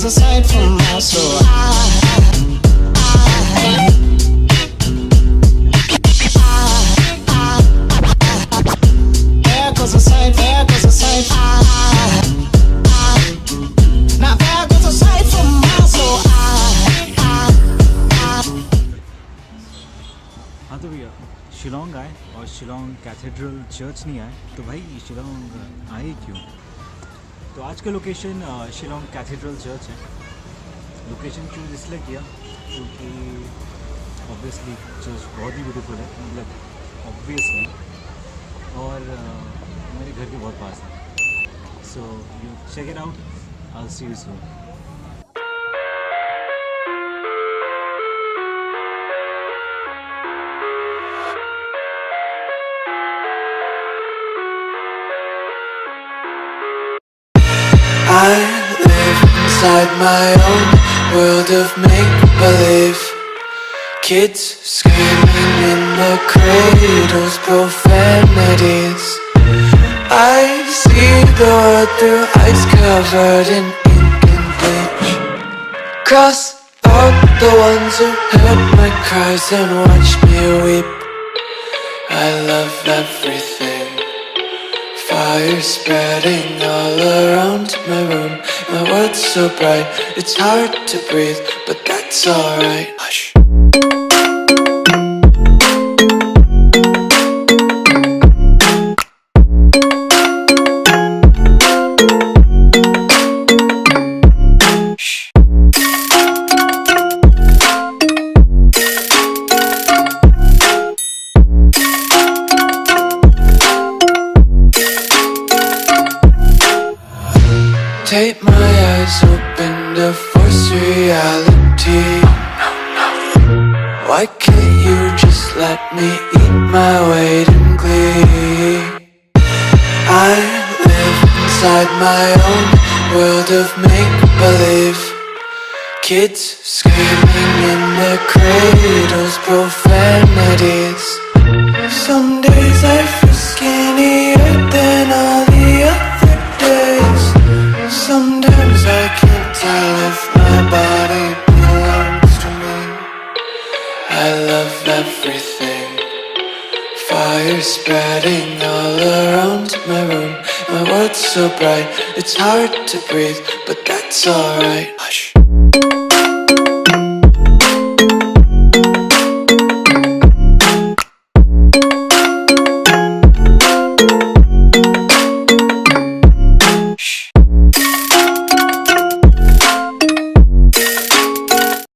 goes a sight from my soul. There goes a sight, there goes a sight. Now there goes a sight from my soul. हाँ तो भैया शिलोंग आए और Shillong cathedral church नहीं आए तो भाई शिलोंग आए क्यों? तो आज का लोकेशन शिलोंग कैथेड्रल चर्च है। लोकेशन चूज़ इसलिए किया क्योंकि ऑब्वियसली चर्च बहुत ही ब्यूटीफुल है, मतलब ऑब्वियसली, और मेरे घर के बहुत पास है। So you check it out, I will see you soon. I live inside my own world of make-believe. Kids screaming in the cradles, profanities. I see the world through ice covered in ink and bleach. Cross out the ones who heard my cries and watched me weep. I love everything. Fire spreading all around my room. My world's so bright, it's hard to breathe, but that's alright. Hush. Tape my eyes open to force reality. Why can't you just let me eat my weight in glee? I live inside my own world of make-believe. Kids screaming in their cradles, profanities. Some days I feel skinnier than all the other days. Sometimes I can't tell if my body belongs to me. I love everything. Fire spreading all around my room. My world's so bright, it's hard to breathe, but that's alright. Hush.